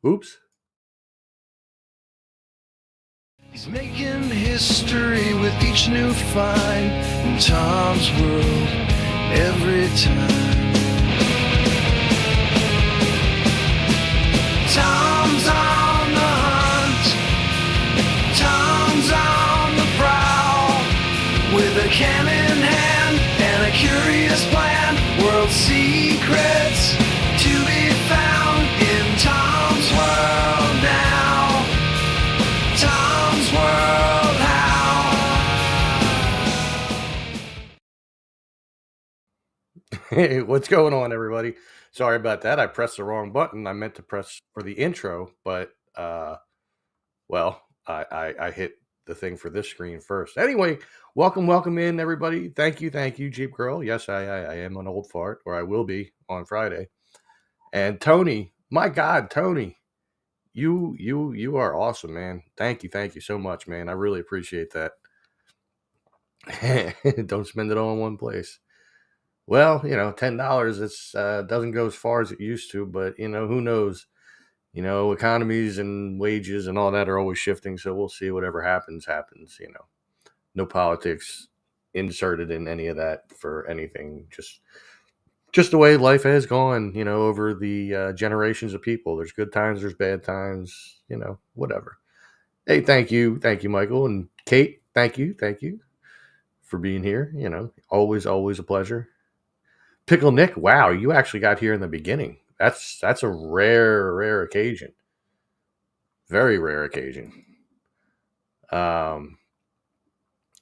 Oops. He's making history with each new find in Tom's world every time. Tom's on the hunt. Tom's on the prowl. With a can in hand and a curious plan. World secrets to be found in Tom's world now. Tom's world how. Hey, what's going on, everybody? Sorry about that. I pressed the wrong button. I meant to press for the intro, but well, I hit the thing for this screen first. Anyway, welcome in, everybody. Thank you, Jeep Girl. Yes, I am an old fart, or I will be on Friday. And Tony, my God, Tony, you are awesome, man. Thank you so much, man. I really appreciate that. Don't spend it all in one place. Well, $10 it's doesn't go as far as it used to, but who knows? Economies and wages and all that are always shifting, so we'll see. Whatever happens. No politics inserted in any of that for anything. Just the way life has gone. Over the generations of people. There's good times, there's bad times. Whatever. Hey, thank you, Michael and Kate. Thank you for being here. Always a pleasure. Pickle Nick, wow, you actually got here in the beginning. That's a rare occasion. Very rare occasion. Um,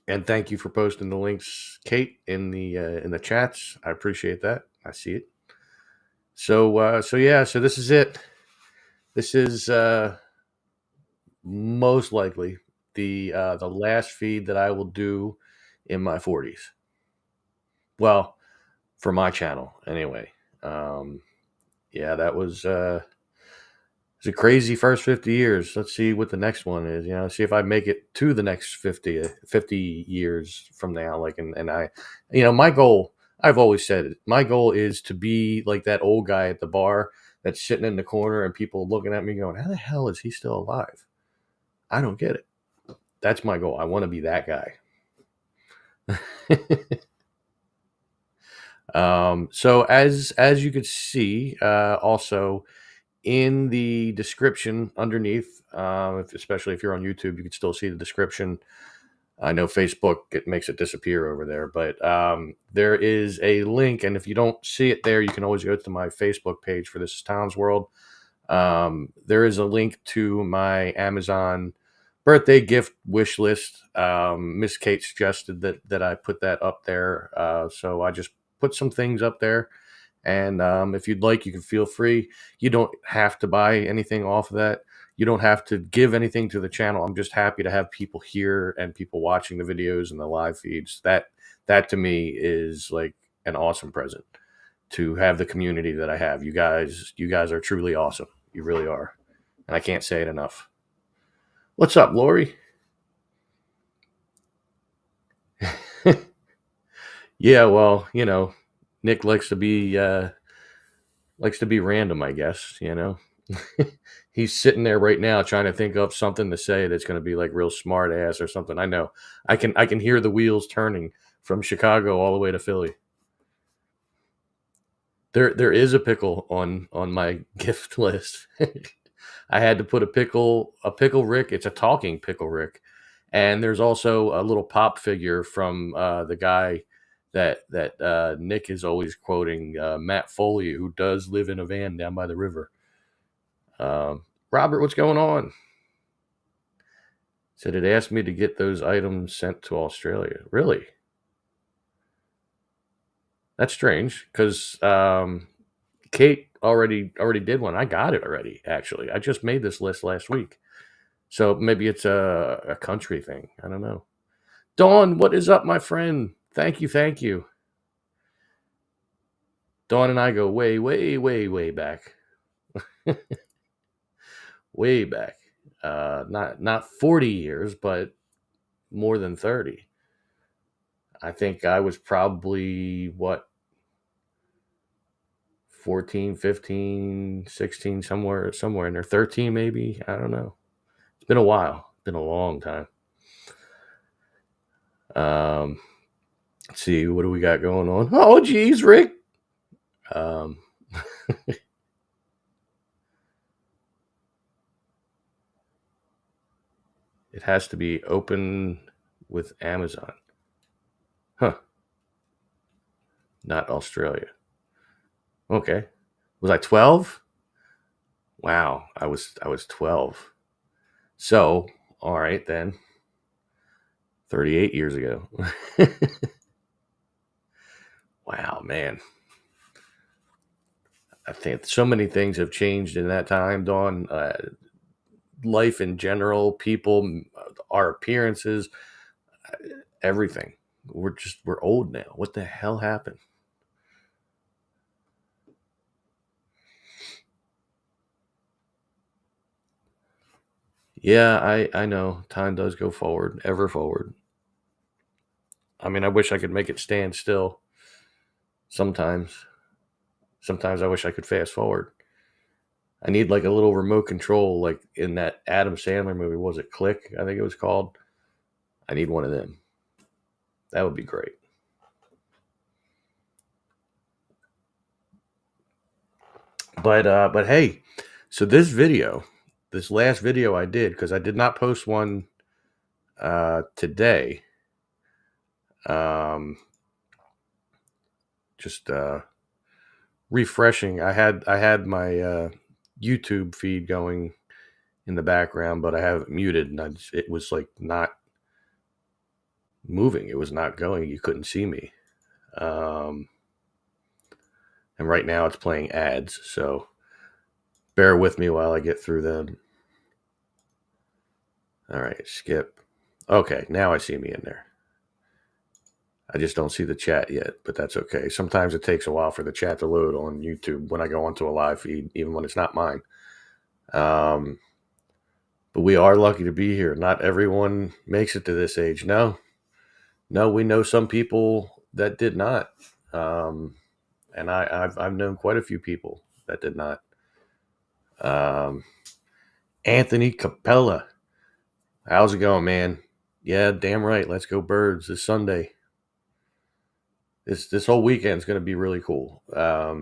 and thank you for posting the links, Kate, in the chats. I appreciate that. I see it. So yeah, so this is it. This is most likely the last feed that I will do in my 40s. Well, for my channel anyway. Um, yeah, that was it's a crazy first 50 years. Let's see what the next one is. See if I make it to the next 50 years from now. And I, my goal, I've always said it, my goal is to be like that old guy at the bar that's sitting in the corner and people looking at me going, how the hell is he still alive? I don't get it. That's my goal. I want to be that guy. So as you could see, also in the description underneath, especially if you're on YouTube, you can still see the description. I know Facebook, it makes it disappear over there, but there is a link. And if you don't see it there, you can always go to my Facebook page for This is Tom's World. There is a link to my Amazon birthday gift wish list. Miss Kate suggested that I put that up there. So I just put some things up there. And if you'd like, you can feel free. You don't have to buy anything off of that. You don't have to give anything to the channel. I'm just happy to have people here and people watching the videos and the live feeds. That to me is like an awesome present to have the community that I have. You guys are truly awesome. You really are. And I can't say it enough. What's up, Lori? Yeah, well, Nick likes to be random, I guess. He's sitting there right now trying to think of something to say that's going to be like real smart ass or something. I know. I can hear the wheels turning from Chicago all the way to Philly. There is a pickle on my gift list. I had to put a pickle Rick. It's a talking pickle Rick, and there's also a little pop figure from the guy that Nick is always quoting, Matt Foley, who does live in a van down by the river. Robert, what's going on? Said it asked me to get those items sent to Australia. Really? That's strange because Kate already did one. I got it already. Actually, I just made this list last week, so maybe it's a country thing. I don't know. Dawn, what is up, my friend? Thank you. Dawn and I go way back, way back. Not 40 years, but more than 30. I think I was probably 14, 15, 16, somewhere in there, 13 maybe. I don't know. It's been a while. It's been a long time. Let's see, what do we got going on? Oh, geez, Rick. It has to be open with Amazon. Huh. Not Australia. Okay. Was I 12? Wow, I was 12. So, all right then. 38 years ago. Wow, man. I think so many things have changed in that time, Dawn. Life in general, people, our appearances, everything. We're old now. What the hell happened? Yeah, I know. Time does go forward, ever forward. I mean, I wish I could make it stand still. Sometimes I wish I could fast forward. I need like a little remote control, like in that Adam Sandler movie. Was it Click? I think it was called. I need one of them. That would be great. But hey, so this last video I did, because I did not post one today. Just refreshing. I had my YouTube feed going in the background, but I have it muted, and it was like not moving. It was not going. You couldn't see me. And right now it's playing ads, so bear with me while I get through them. All right, skip. Okay, now I see me in there. I just don't see the chat yet, but that's okay. Sometimes it takes a while for the chat to load on YouTube when I go onto a live feed, even when it's not mine. But we are lucky to be here. Not everyone makes it to this age. No, we know some people that did not. And I've known quite a few people that did not. Anthony Capella, how's it going, man? Yeah, damn right. Let's go Birds this Sunday. This whole weekend is going to be really cool. I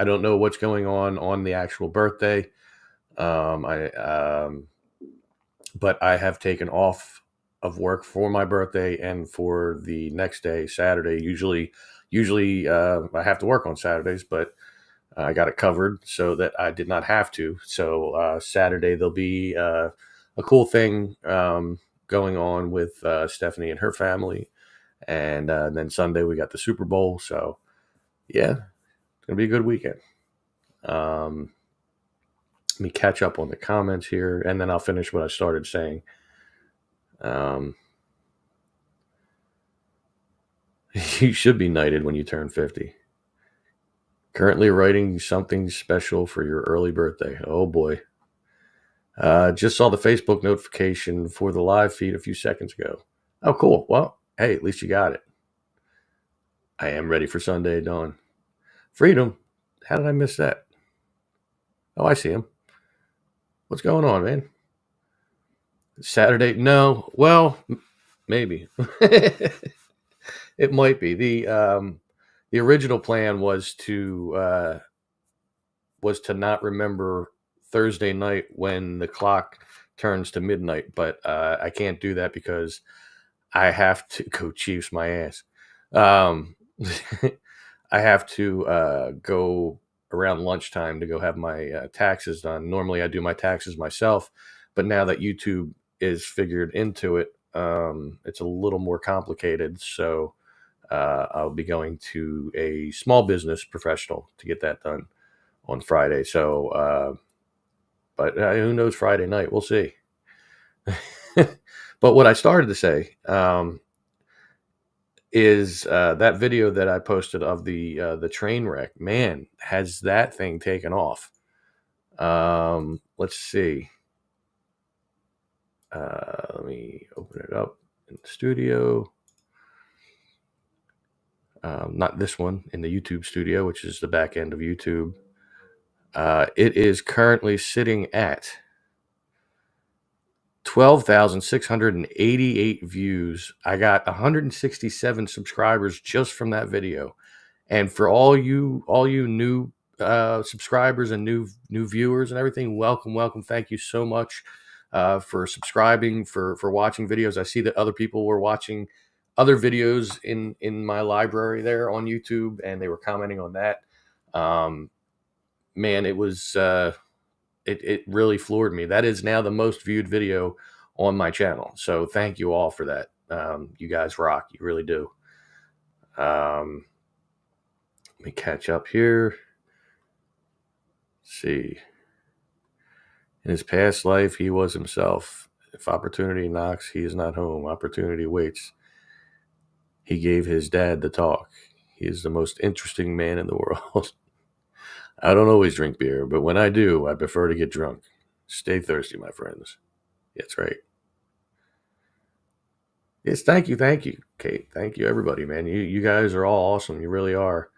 don't know what's going on the actual birthday. But I have taken off of work for my birthday and for the next day, Saturday. Usually, I have to work on Saturdays, but I got it covered so that I did not have to. So Saturday there'll be a cool thing going on with Stephanie and her family, and then Sunday we got the Super Bowl. So yeah, it's gonna be a good weekend. Let me catch up on the comments here, and then I'll finish what I started saying. You should be knighted when you turn 50. Currently writing something special for your early birthday. Oh boy. Just saw the Facebook notification for the live feed a few seconds ago. Oh, cool. Well, hey, at least you got it. I am ready for Sunday dawn. Freedom. How did I miss that? Oh, I see him. What's going on, man? Saturday? No. Well, maybe. It might be. The original plan was to not remember Thursday night when the clock turns to midnight, but I can't do that because I have to go Chiefs my ass. I have to go around lunchtime to go have my taxes done. Normally I do my taxes myself, but now that YouTube is figured into it, it's a little more complicated. So I'll be going to a small business professional to get that done on Friday. So, but who knows Friday night? We'll see. But what I started to say is that video that I posted of the train wreck. Man, has that thing taken off? Let's see. Let me open it up in the studio. not this one in the YouTube studio, which is the back end of YouTube. It is currently sitting at 12,688 views. I got 167 subscribers just from that video. And for all you new subscribers and new viewers and everything, welcome. Thank you so much for subscribing, for watching videos. I see that other people were watching other videos in my library there on YouTube, and they were commenting on that. Man, it was it really floored me. That is now the most viewed video on my channel. So thank you all for that. You guys rock. You really do. Let me catch up here. Let's see. In his past life, he was himself. If opportunity knocks, he is not home. Opportunity waits. He gave his dad the talk. He is the most interesting man in the world. I don't always drink beer, but when I do, I prefer to get drunk. Stay thirsty, my friends. That's right. Yes, thank you, Kate. Thank you, everybody, man. You guys are all awesome. You really are.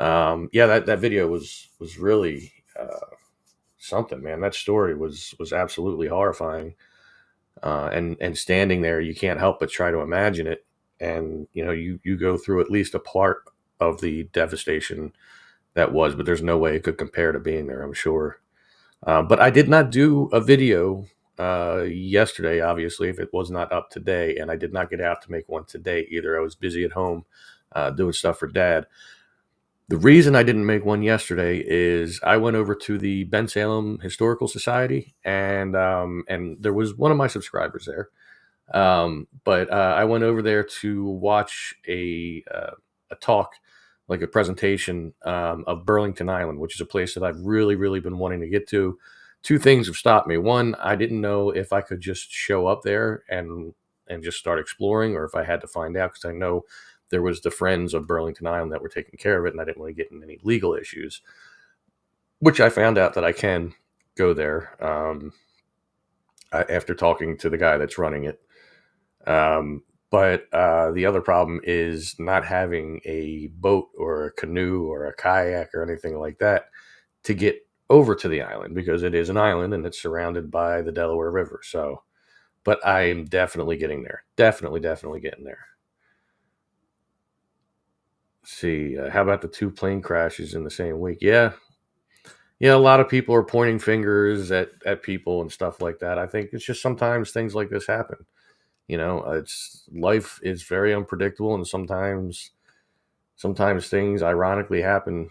Yeah, that video was really something, man. That story was absolutely horrifying. And standing there, you can't help but try to imagine it. And you go through at least a part of the devastation that was, but there's no way it could compare to being there, I'm sure. But I did not do a video yesterday, obviously, if it was not up today, and I did not get out to make one today either. I was busy at home doing stuff for Dad. The reason I didn't make one yesterday is I went over to the Ben Salem Historical Society, and there was one of my subscribers there. But I went over there to watch a talk, like a presentation of Burlington Island, which is a place that I've really been wanting to get to. Two things have stopped me. One, I didn't know if I could just show up there and just start exploring, or if I had to find out, because I know there was the Friends of Burlington Island that were taking care of it, and I didn't want to get in any legal issues, which I found out that I can go there after talking to the guy that's running it. But the other problem is not having a boat or a canoe or a kayak or anything like that to get over to the island, because it is an island and it's surrounded by the Delaware River. So, but I am definitely getting there. Definitely getting there. Let's see, how about the 2 plane crashes in the same week? Yeah. A lot of people are pointing fingers at people and stuff like that. I think it's just sometimes things like this happen. It's life is very unpredictable, and sometimes things ironically happen,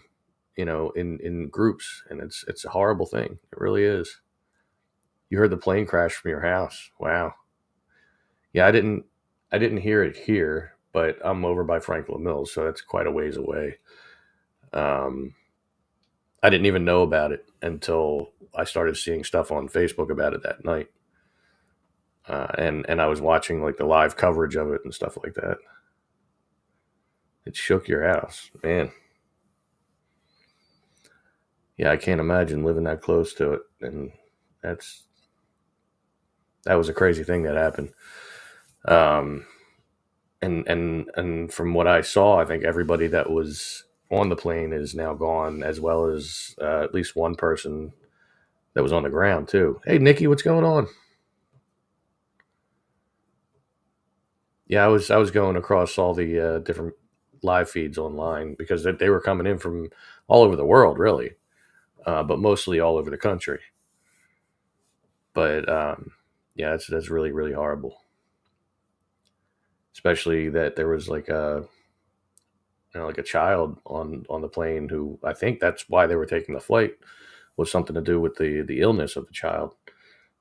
in groups, and it's a horrible thing. It really is. You heard the plane crash from your house. Wow. Yeah, I didn't hear it here, but I'm over by Franklin Mills, so that's quite a ways away. I didn't even know about it until I started seeing stuff on Facebook about it that night. And I was watching like the live coverage of it and stuff like that. It shook your house, man. Yeah, I can't imagine living that close to it, and that was a crazy thing that happened. And from what I saw, I think everybody that was on the plane is now gone, as well as at least one person that was on the ground too. Hey, Nikki, what's going on? Yeah, I was going across all the different live feeds online, because they were coming in from all over the world, really, but mostly all over the country. But yeah, that's really horrible, especially that there was like a child on the plane, who I think that's why they were taking the flight, was something to do with the illness of the child.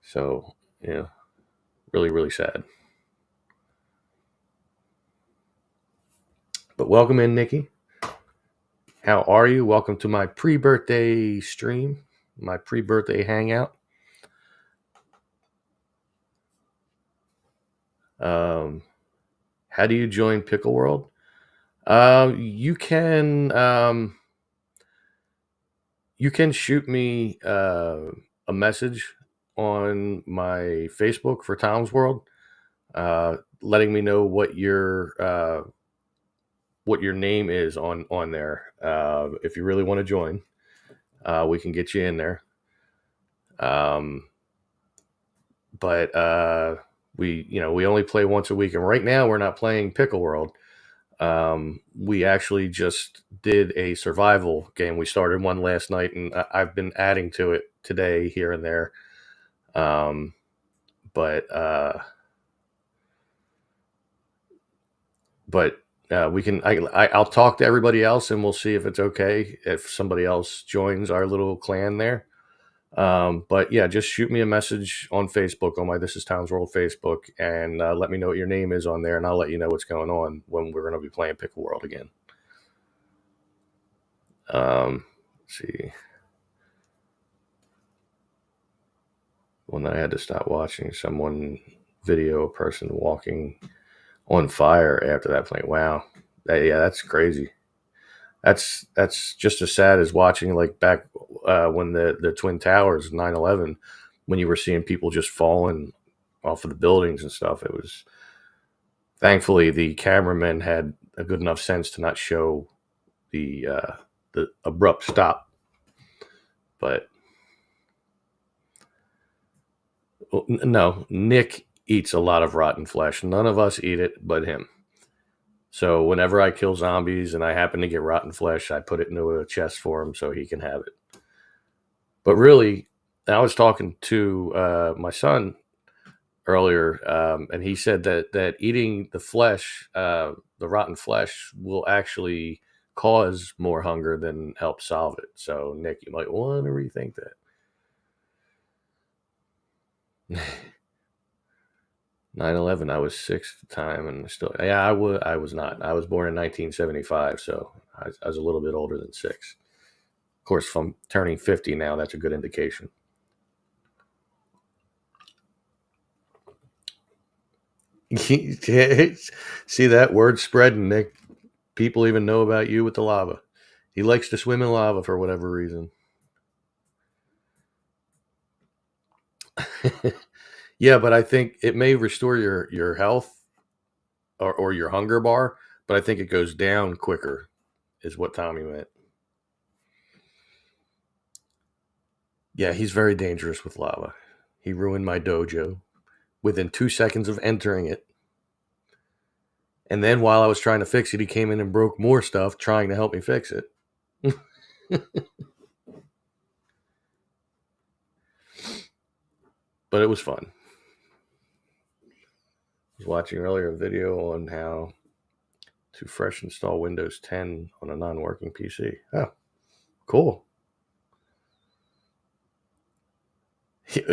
So yeah, really sad. But welcome in, Nikki. How are you? Welcome to my pre-birthday stream, my pre-birthday hangout. How do you join Pickle World? You can shoot me a message on my Facebook for Tom's World, letting me know what your what your name is on there. If you really want to join, we can get you in there. But we only play once a week, and right now we're not playing Pickle World. We actually just did a survival game. We started one last night, and I've been adding to it today here and there. But we can. I'll talk to everybody else, and we'll see if it's okay if somebody else joins our little clan there. But yeah, just shoot me a message on Facebook on my This Is Towns World Facebook, and let me know what your name is on there, and I'll let you know what's going on when we're going to be playing Pickle World again. Let's see. When I had to stop watching someone video a person walking on fire after that plane. Wow. Yeah, that's crazy. That's just as sad as watching like back when the Twin Towers 9/11, when you were seeing people just falling off of the buildings and stuff. It was, thankfully the cameraman had a good enough sense to not show the abrupt stop. But no, Nick eats a lot of rotten flesh. None of us eat it but him. So whenever I kill zombies and I happen to get rotten flesh, I put it into a chest for him so he can have it. But really, I was talking to my son earlier, and he said that eating the flesh, the rotten flesh, will actually cause more hunger than help solve it. So Nick, you might want to rethink that. 9/11, I was 6 at the time, and I was not. I was born in 1975, so I was a little bit older than 6. Of course, if I'm turning 50 now, that's a good indication. See that word spreading, Nick? People even know about you with the lava. He likes to swim in lava for whatever reason. Yeah, but I think it may restore your health or your hunger bar, but I think it goes down quicker, is what Tommy meant. Yeah, he's very dangerous with lava. He ruined my dojo within 2 seconds of entering it. And then while I was trying to fix it, he came in and broke more stuff trying to help me fix it. But it was fun. I was watching earlier a video on how to fresh install Windows 10 on a non-working PC. Oh, cool.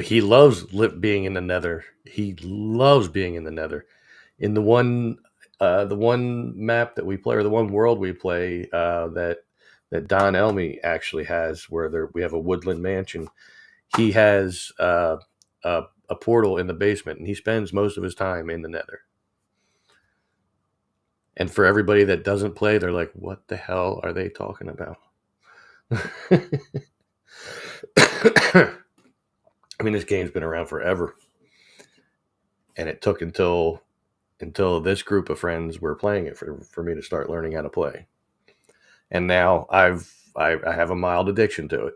He loves being in the Nether. He loves being in the Nether. In the one map that we play, or the one world we play, that Don Elmy actually has, where we have a woodland mansion. He has a portal in the basement, and he spends most of his time in the Nether. And for everybody that doesn't play, they're like, "What the hell are they talking about?" I mean, this game's been around forever, and it took until this group of friends were playing it for me to start learning how to play. And now I have a mild addiction to it.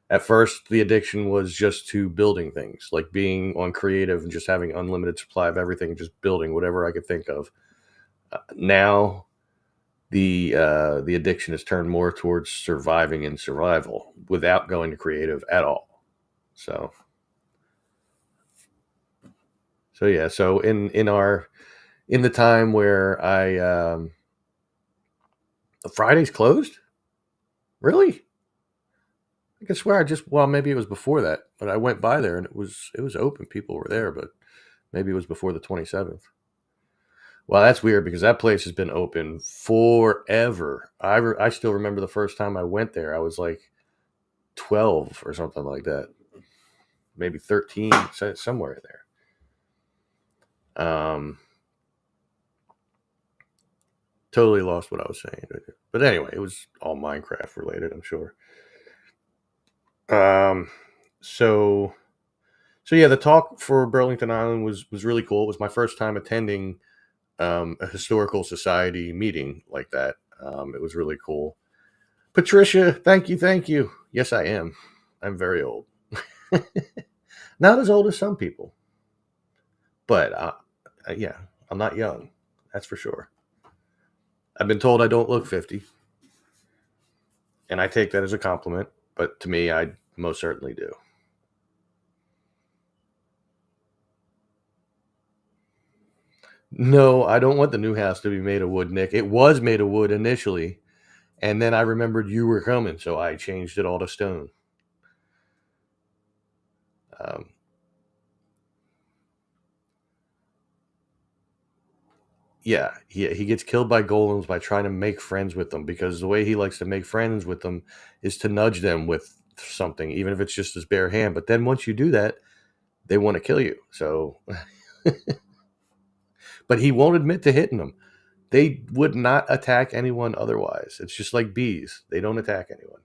At first, the addiction was just to building things, like being on creative and just having unlimited supply of everything, just building whatever I could think of. Now, the addiction has turned more towards surviving and survival without going to creative at all. So yeah. So in the time where the Friday's closed, really? I can swear maybe it was before that, but I went by there and it was open. People were there, but maybe it was before the 27th. Well, that's weird because that place has been open forever. I still remember the first time I went there. I was like 12 or something like that. Maybe 13, somewhere in there. Totally lost what I was saying. But anyway, it was all Minecraft related, I'm sure. So yeah, the talk for Burlington Island was really cool. It was my first time attending a historical society meeting like that. It was really cool. Patricia, thank you, thank you. Yes, I am. I'm very old. Not as old as some people, but yeah, I'm not young. That's for sure. I've been told I don't look 50, and I take that as a compliment. But to me, I most certainly do. No, I don't want the new house to be made of wood, Nick. It was made of wood initially, and then I remembered you were coming, so I changed it all to stone. Um, yeah, he gets killed by golems by trying to make friends with them, because the way he likes to make friends with them is to nudge them with something, even if it's just his bare hand. But then once you do that, they want to kill you. So, but he won't admit to hitting them. They would not attack anyone otherwise. It's just like bees; they don't attack anyone.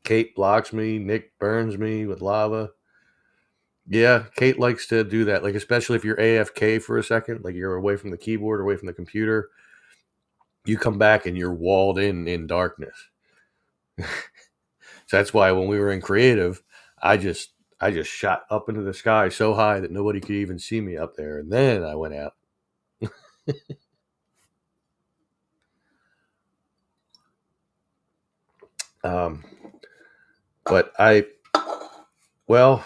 Kate blocks me. Nick burns me with lava. Yeah, Kate likes to do that. Like, especially if you're AFK for a second, like you're away from the keyboard, away from the computer, you come back and you're walled in darkness. So that's why when we were in creative, I just I just shot up into the sky so high that nobody could even see me up there, and then I went out. Um, but well,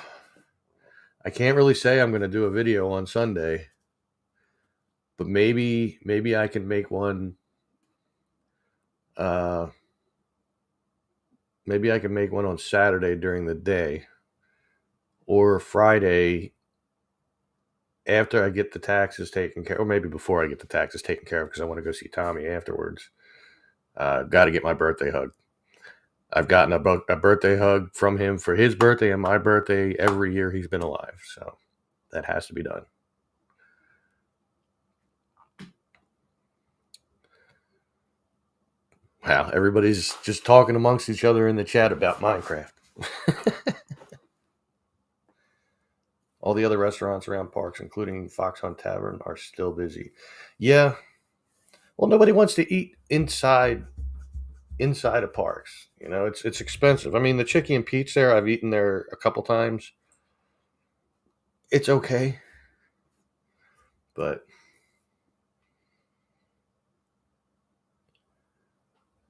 I can't really say I'm going to do a video on Sunday, but maybe I can make one. Uh, maybe I can make one on Saturday during the day, or Friday after I get the taxes taken care, or maybe before I get the taxes taken care of, because I want to go see Tommy afterwards. Got to get my birthday hug. I've gotten a birthday hug from him for his birthday and my birthday every year he's been alive. So that has to be done. Wow, everybody's just talking amongst each other in the chat about Minecraft. All the other restaurants around parks, including Fox Hunt Tavern, are still busy. Yeah. Well, nobody wants to eat inside of parks. You know, it's expensive. I mean, the Chicky and Pete's there, I've eaten there a couple times. It's okay, but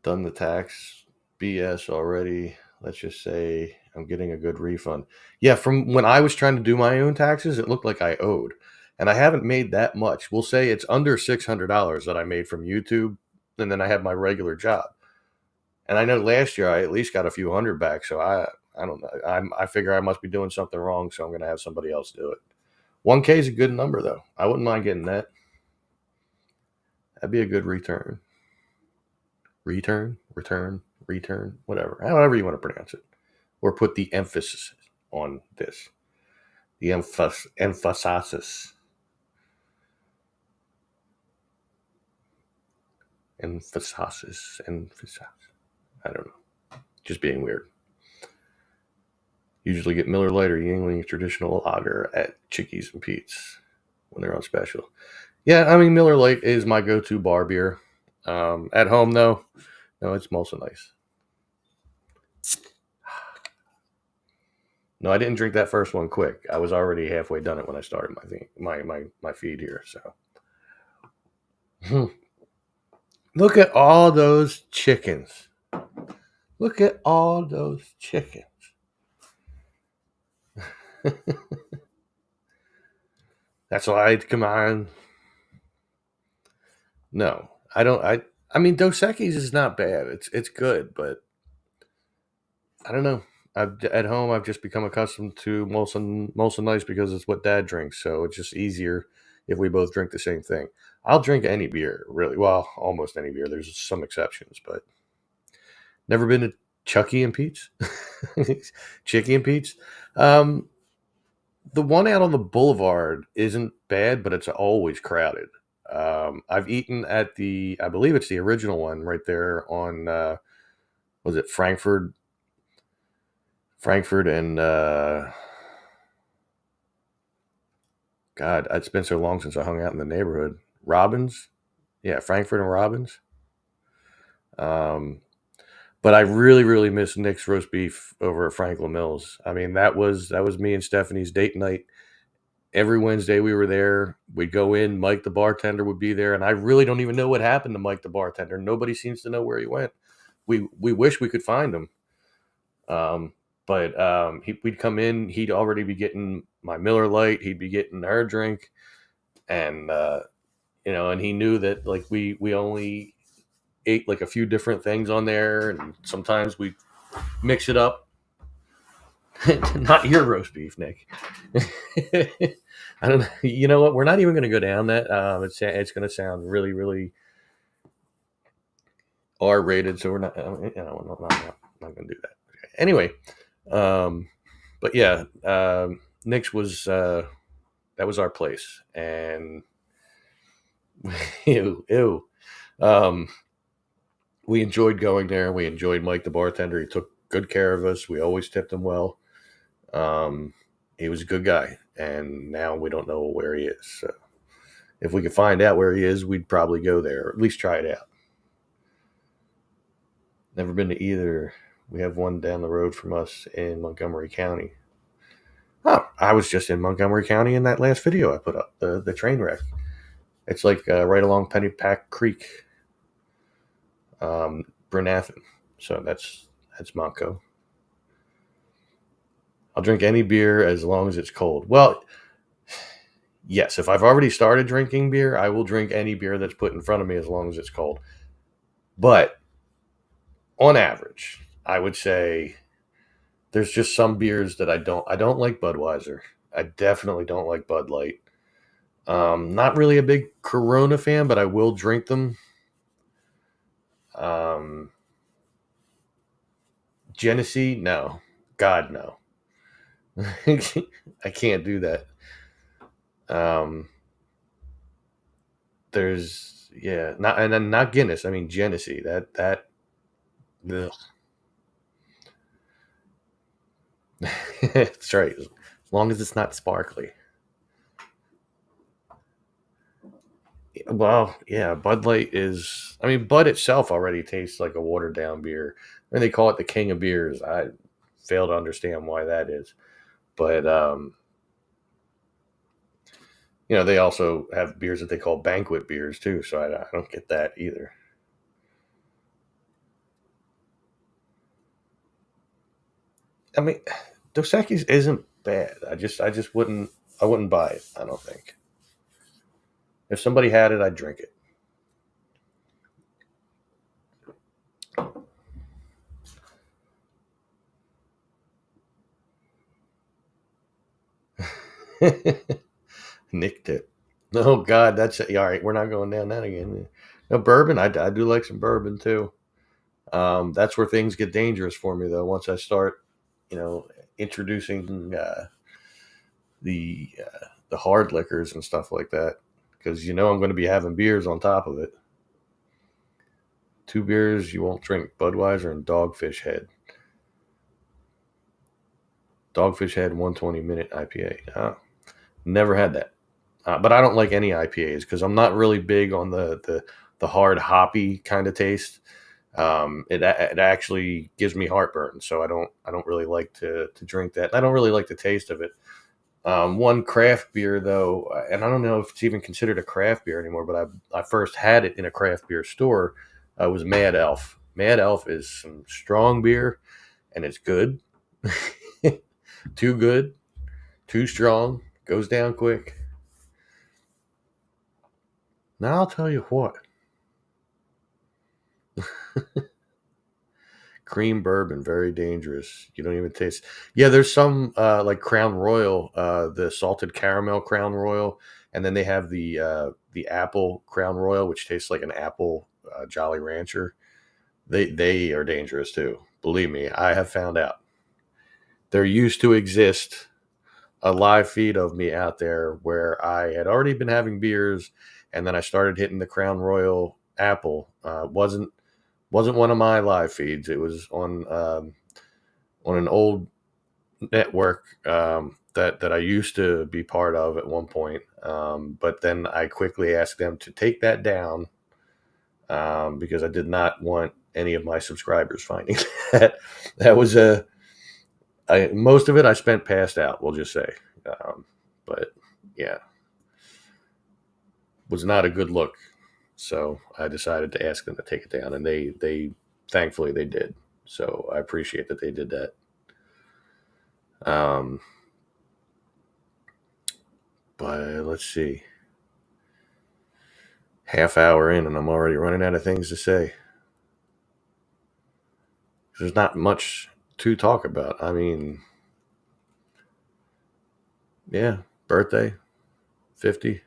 done the tax BS already. Let's just say I'm getting a good refund. Yeah, from when I was trying to do my own taxes, it looked like I owed. And I haven't made that much. We'll say it's under $600 that I made from YouTube, and then I had my regular job. And I know last year I at least got a few hundred back, so I don't know. I figure I must be doing something wrong, so I'm going to have somebody else do it. 1K is a good number though. I wouldn't mind getting that. That'd be a good return. Return, whatever. However you want to pronounce it. Or put the emphasis on this. The emphasis. Emphasis. I don't know. Just being weird. Usually get Miller Lite or Yuengling traditional lager at Chickies and Pete's when they're on special. Yeah, I mean, Miller Lite is my go-to bar beer. At home, though, no, it's Molson Ice. No, I didn't drink that first one quick. I was already halfway done it when I started my feed here. So, look at all those chickens. Look at all those chickens. That's why I'd come on. No, I don't. I mean, Dos Equis is not bad. It's good, but I don't know. At home, I've just become accustomed to Molson Ice because it's what Dad drinks. So it's just easier if we both drink the same thing. I'll drink any beer, really. Well, almost any beer. There's some exceptions, but never been to Chucky and Pete's, Chicky and Pete's. Um, the one out on the boulevard isn't bad, but it's always crowded. I've eaten at I believe it's the original one right there on, was it Frankfurt and God, it's been so long since I hung out in the neighborhood. Robbins, yeah, Frankfurt and Robbins. Um, but I really, really miss Nick's roast beef over at Franklin Mills. I mean, that was me and Stephanie's date night. Every Wednesday we were there. We'd go in. Mike the bartender would be there, and I really don't even know what happened to Mike the bartender. Nobody seems to know where he went. We wish we could find him. Um, but we'd come in. He'd already be getting my Miller Lite. He'd be getting her drink, and and he knew that like we only ate like a few different things on there, and sometimes we mix it up. Not your roast beef, Nick. I don't know. You know what? We're not even going to go down that. It's going to sound really, really R rated, so we're not. Not going to do that. Anyway, but yeah, Nick's was that was our place, and ew. We enjoyed going there. We enjoyed Mike the bartender. He took good care of us. We always tipped him well. He was a good guy, and now we don't know where he is. So if we could find out where he is, we'd probably go there, or at least try it out. Never been to either. We have one down the road from us in Montgomery County. Oh, I was just in Montgomery County in that last video I put up, the train wreck. It's like right along Pennypack Creek, Bernathen. So that's Montco. I'll drink any beer as long as it's cold. Well, yes, if I've already started drinking beer, I will drink any beer that's put in front of me as long as it's cold. But on average, I would say there's just some beers that I don't like Budweiser. I definitely don't like Bud Light. Not really a big Corona fan, but I will drink them. Genesee, no. God, no. I can't do that. There's not Guinness. I mean Genesee. That. Ugh. That's right. As long as it's not sparkly. Well, yeah, Bud Light is. I mean, Bud itself already tastes like a watered down beer. I mean, they call it the king of beers. I fail to understand why that is, but they also have beers that they call banquet beers too. So I don't get that either. I mean, Dos Equis isn't bad. I wouldn't buy it. I don't think. If somebody had it, I'd drink it. Nick tip. Oh God, that's all right. We're not going down that again. No bourbon. I do like some bourbon too. That's where things get dangerous for me though. Once I start, introducing the the hard liquors and stuff like that, because I'm going to be having beers on top of it. Two beers you won't drink: Budweiser and Dogfish Head. Dogfish Head 120-minute IPA. Never had that. But I don't like any IPAs because I'm not really big on the hard hoppy kind of taste. It actually gives me heartburn, so I don't really like to drink that. I don't really like the taste of it. One craft beer though, and I don't know if it's even considered a craft beer anymore, but I first had it in a craft beer store. Was Mad Elf. Mad Elf is some strong beer, and it's good. Too good, too strong, goes down quick. Now I'll tell you what. Cream bourbon, very dangerous. You don't even taste. Yeah, there's some like Crown Royal, the salted caramel Crown Royal, and then they have the apple Crown Royal, which tastes like an apple Jolly Rancher. They are dangerous too. Believe me, I have found out. There used to exist a live feed of me out there where I had already been having beers, and then I started hitting the Crown Royal apple. Wasn't one of my live feeds. It was on an old network that I used to be part of at one point, but then I quickly asked them to take that down because I did not want any of my subscribers finding that. That was most of it I spent passed out. We'll just say, but yeah, was not a good look. So I decided to ask them to take it down, and they thankfully they did. So I appreciate that they did that. Um, but let's see, half hour in, and I'm already running out of things to say. There's not much to talk about. I mean, yeah, birthday, 50.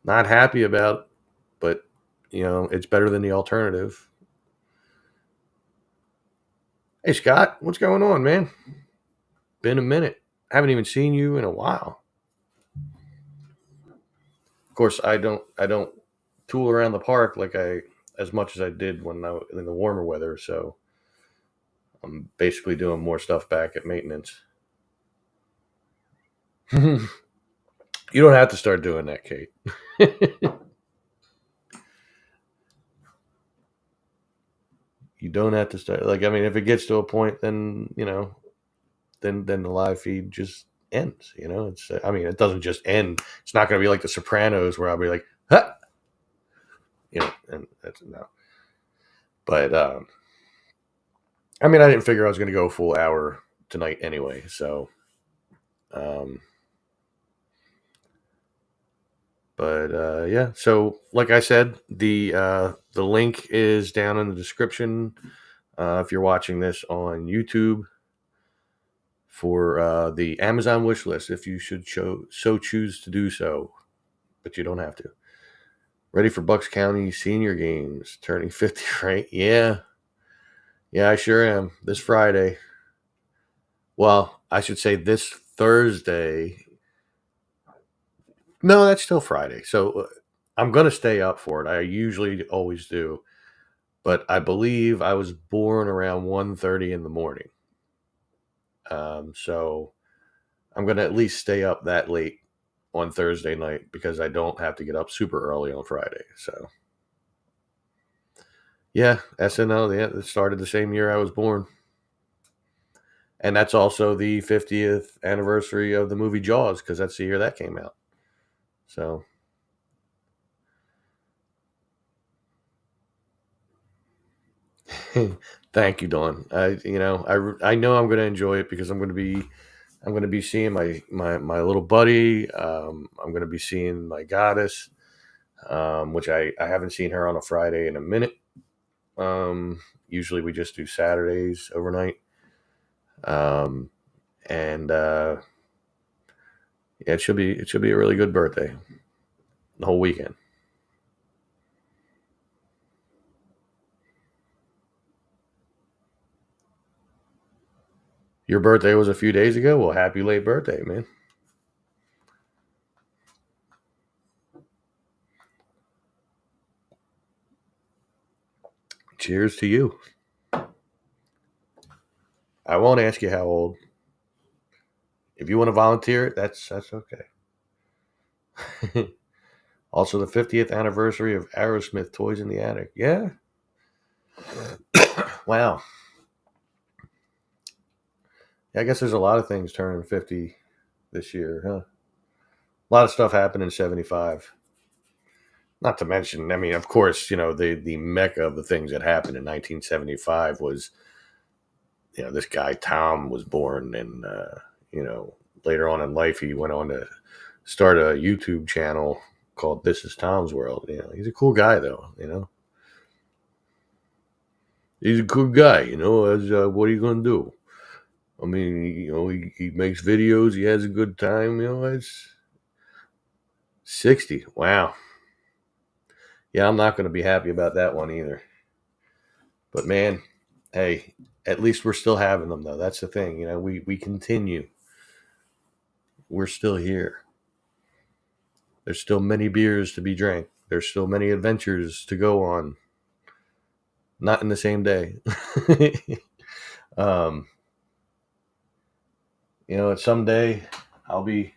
Not happy about, but it's better than the alternative. Hey Scott, what's going on, man? Been a minute. Haven't even seen you in a while. Of course, I don't tool around the park like I as much as I did when I in the warmer weather. So I'm basically doing more stuff back at maintenance. You don't have to start doing that, Kate. You don't have to start. Like, I mean, if it gets to a point, then then the live feed just ends. It's I mean, it doesn't just end. It's not going to be like The Sopranos where I'll be like, huh, and that's no. But I mean, I didn't figure I was going to go a full hour tonight anyway. So, um, but yeah. So, like I said, the link is down in the description. If you're watching this on YouTube, for the Amazon wish list, if you should so choose to do so, but you don't have to. Ready for Bucks County Senior Games, turning 50, right? Yeah, I sure am. This Friday. Well, I should say this Thursday. No, that's still Friday. So I'm going to stay up for it. I usually always do, but I believe I was born around 1:30 in the morning. So I'm going to at least stay up that late on Thursday night because I don't have to get up super early on Friday. So yeah, SNL. Yeah, it started the same year I was born, and that's also the 50th anniversary of the movie Jaws because that's the year that came out. So thank you, Dawn. I know I'm going to enjoy it because I'm going to be seeing my little buddy. I'm going to be seeing my goddess, which I haven't seen her on a Friday in a minute. Usually we just do Saturdays overnight. And yeah, it should be a really good birthday. The whole weekend. Your birthday was a few days ago. Well, happy late birthday, man. Cheers to you. I won't ask you how old. If you want to volunteer, that's okay. Also, the 50th anniversary of Aerosmith Toys in the Attic. Yeah. Wow. Yeah, I guess there's a lot of things turning 50 this year, huh? A lot of stuff happened in 75. Not to mention, I mean, of course, the mecca of the things that happened in 1975 was, this guy Tom was born, and later on in life he went on to start a YouTube channel called This Is Tom's World. He's a cool guy though. He's a cool guy. As what are you gonna do? I mean, he makes videos. He has a good time. It's 60. Wow. Yeah, I'm not going to be happy about that one either. But man, hey, at least we're still having them though. That's the thing. We continue. We're still here. There's still many beers to be drank. There's still many adventures to go on. Not in the same day. um, someday I'll be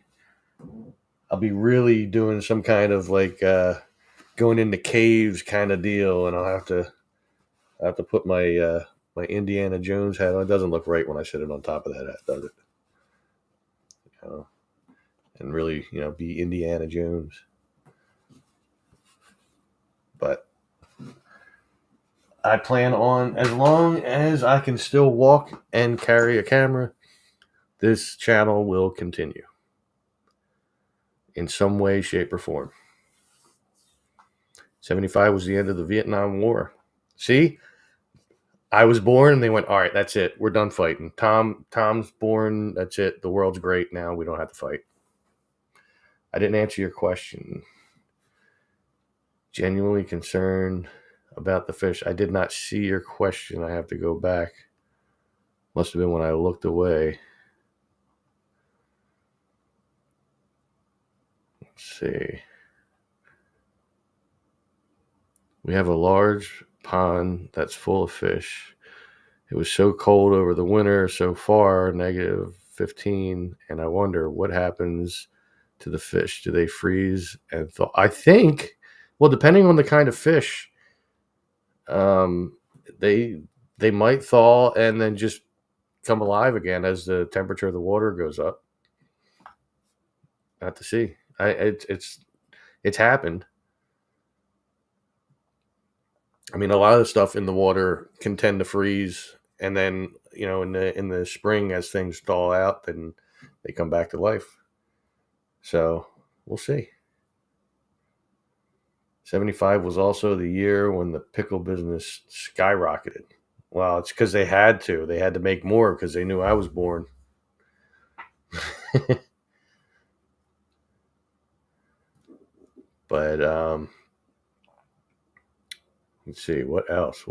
I'll be really doing some kind of like going into caves kind of deal, and I have to put my Indiana Jones hat on. It doesn't look right when I sit it on top of that hat, does it? You know, and really, be Indiana Jones. But I plan on, as long as I can still walk and carry a camera, this channel will continue in some way, shape, or form. 75 was the end of the Vietnam War. See, I was born, and they went, all right, that's it. We're done fighting. Tom's born. That's it. The world's great now. We don't have to fight. I didn't answer your question. Genuinely concerned about the fish. I did not see your question. I have to go back. Must have been when I looked away. Let's see. We have a large pond that's full of fish. It was so cold over the winter, so far, -15, and I wonder what happens to the fish. Do they freeze and thaw? I think, well, depending on the kind of fish, um, they might thaw and then just come alive again as the temperature of the water goes up. Not to see. It's happened. I mean, a lot of the stuff in the water can tend to freeze, and then in the spring, as things thaw out, then they come back to life. So we'll see. 75 was also the year when the pickle business skyrocketed. Well, it's because they had to. They had to make more because they knew I was born. But let's see, what else?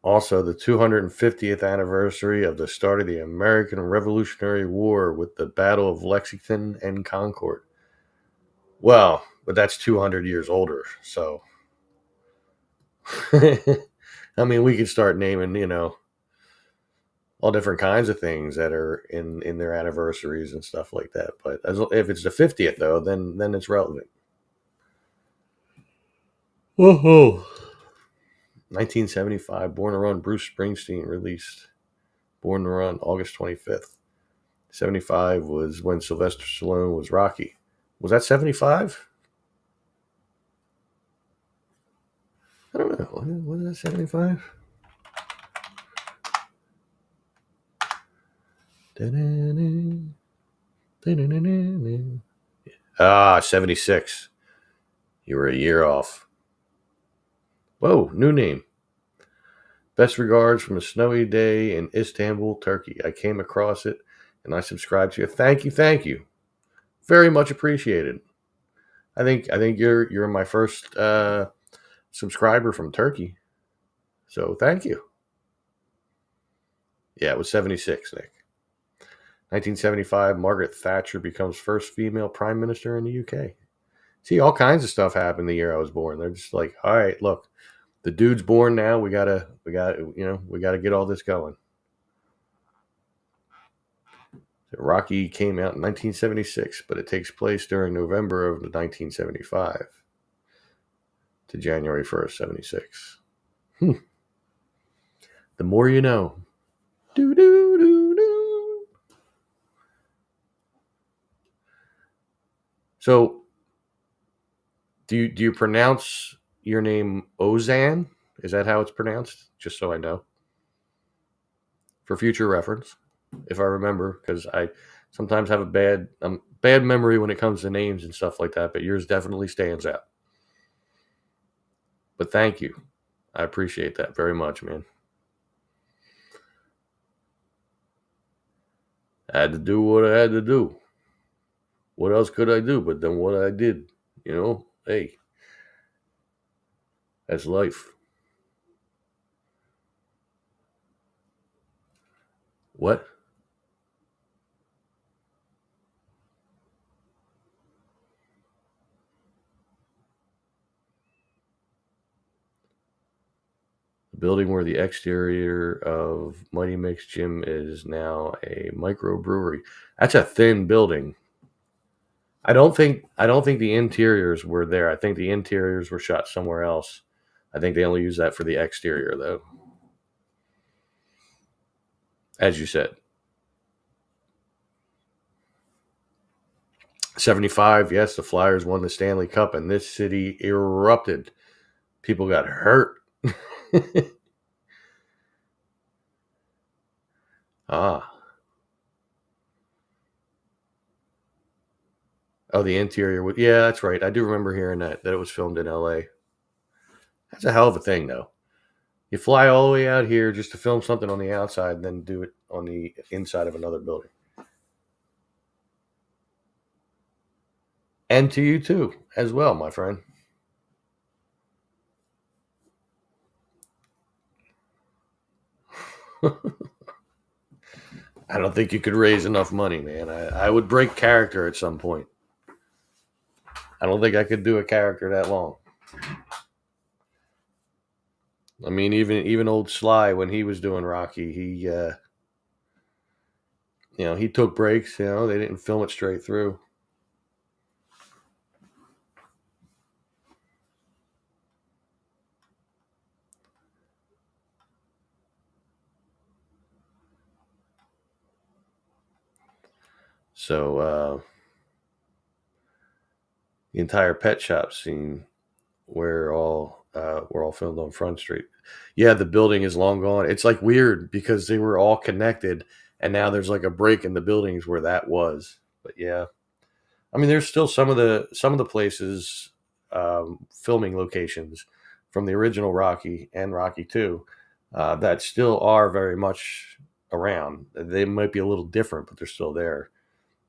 Also, the 250th anniversary of the start of the American Revolutionary War with the Battle of Lexington and Concord. Well, but that's 200 years older, so I mean, we could start naming, all different kinds of things that are in their anniversaries and stuff like that. But if it's the 50th, though, then it's relevant. Whoa. 1975, Born to Run, Bruce Springsteen released. Born to Run, August 25th. 75 was when Sylvester Stallone was Rocky. Was that 75? I don't know. Was that 75? 76. You were a year off. Whoa, new name. Best regards from a snowy day in Istanbul, Turkey. I came across it and I subscribed to you. Thank you. Very much appreciated. I think you're my first subscriber from Turkey. So thank you. Yeah, it was 76, Nick. 1975, Margaret Thatcher becomes first female prime minister in the UK. See, all kinds of stuff happened the year I was born. They're just like, all right, look, the dude's born now. We gotta get all this going. Rocky came out in 1976, but it takes place during November of 1975 to January 1st, 76. The more you know. Do do do do. So, do you pronounce your name Ozan? Is that how it's pronounced? Just so I know, for future reference, if I remember, because I sometimes have a bad memory when it comes to names and stuff like that. But yours definitely stands out. But thank you, I appreciate that very much, man. I had to do what I had to do. What else could I do but then what I did? Hey, that's life. What? The building where the exterior of Mighty Mix Gym is now a microbrewery. That's a thin building. I don't think the interiors were there. I think the interiors were shot somewhere else. I think they only use that for the exterior, though. As you said. 75, yes, the Flyers won the Stanley Cup, and this city erupted. People got hurt. Ah. Oh, the interior. Yeah, that's right. I do remember hearing that it was filmed in L.A. That's a hell of a thing, though. You fly all the way out here just to film something on the outside, then do it on the inside of another building. And to you, too, as well, my friend. I don't think you could raise enough money, man. I would break character at some point. I don't think I could do a character that long. I mean, even old Sly, when he was doing Rocky, he he took breaks. They didn't film it straight through. So the entire pet shop scene, where we're all filmed on Front Street. Yeah, the building is long gone. It's like weird because they were all connected, and now there's like a break in the buildings where that was. But yeah, I mean, there's still some of the places, filming locations from the original Rocky and Rocky Two, that still are very much around. They might be a little different, but they're still there.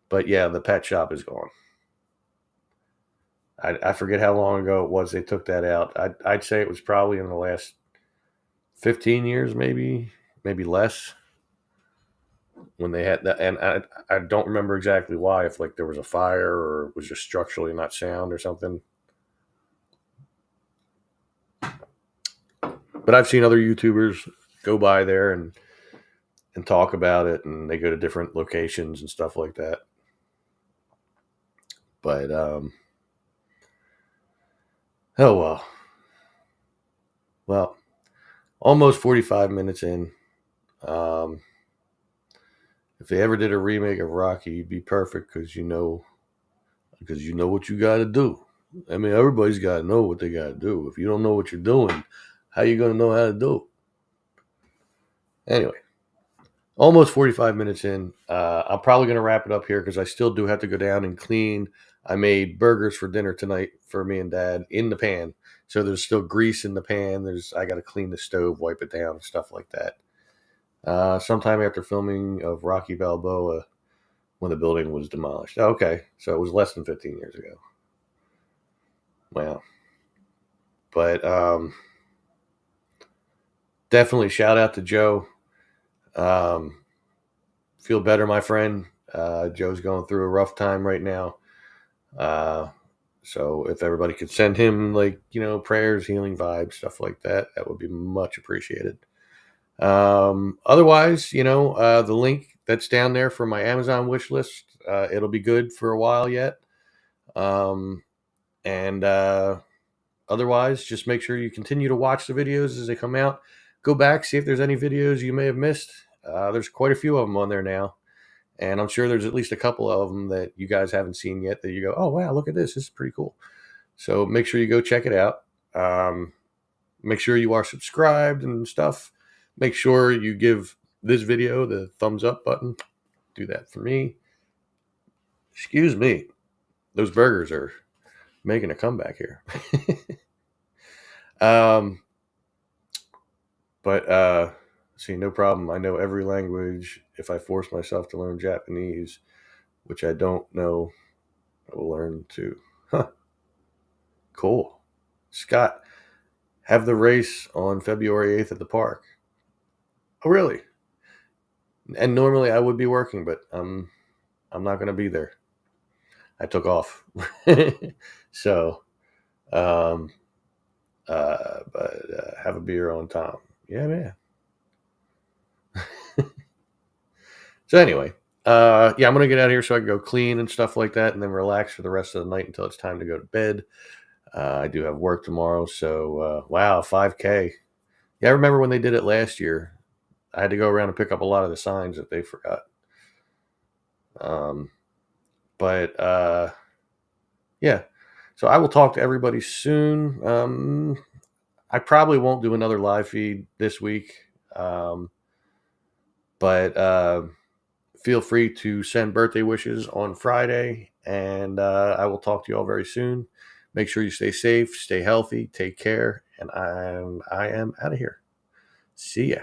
But yeah, the pet shop is gone. I forget how long ago it was they took that out. I'd say it was probably in the last 15 years, maybe less, when they had that. And I don't remember exactly why, if like there was a fire or it was just structurally not sound or something. But I've seen other YouTubers go by there and talk about it, and they go to different locations and stuff like that. But oh well, almost 45 minutes in. If they ever did a remake of Rocky, you'd be perfect because you know what you got to do. I mean, everybody's got to know what they got to do. If you don't know what you're doing, how you going to know how to do it? Anyway, almost 45 minutes in. I'm probably going to wrap it up here because I still do have to go down and clean. I made burgers for dinner tonight for me and Dad in the pan. So there's still grease in the pan. I got to clean the stove, wipe it down, stuff like that. Sometime after filming of Rocky Balboa, when the building was demolished. Okay, so it was less than 15 years ago. Wow. But definitely shout out to Joe. Feel better, my friend. Joe's going through a rough time right now. So if everybody could send him prayers, healing vibes, stuff like that, that would be much appreciated. Otherwise, the link that's down there for my Amazon wish list, it'll be good for a while yet. And otherwise, just make sure you continue to watch the videos as they come out. Go back, see if there's any videos you may have missed. There's quite a few of them on there now. And I'm sure there's at least a couple of them that you guys haven't seen yet that you go, oh, wow, look at this. This is pretty cool. So make sure you go check it out. Make sure you are subscribed and stuff. Make sure you give this video the thumbs up button. Do that for me. Excuse me. Those burgers are making a comeback here. But see, no problem. I know every language. If I force myself to learn Japanese, which I don't know, I will learn too. Huh. Cool. Scott, have the race on February 8th at the park. Oh, really? And normally I would be working, but I'm not going to be there. I took off. So, but have a beer on Tom. Yeah, man. So anyway, yeah, I'm gonna get out of here so I can go clean and stuff like that, and then relax for the rest of the night until it's time to go to bed. I do have work tomorrow, so wow, 5K. Yeah, I remember when they did it last year. I had to go around and pick up a lot of the signs that they forgot. Um, but yeah, so I will talk to everybody soon. I probably won't do another live feed this week, but feel free to send birthday wishes on Friday, and I will talk to you all very soon. Make sure you stay safe, stay healthy, take care, and I am out of here. See ya.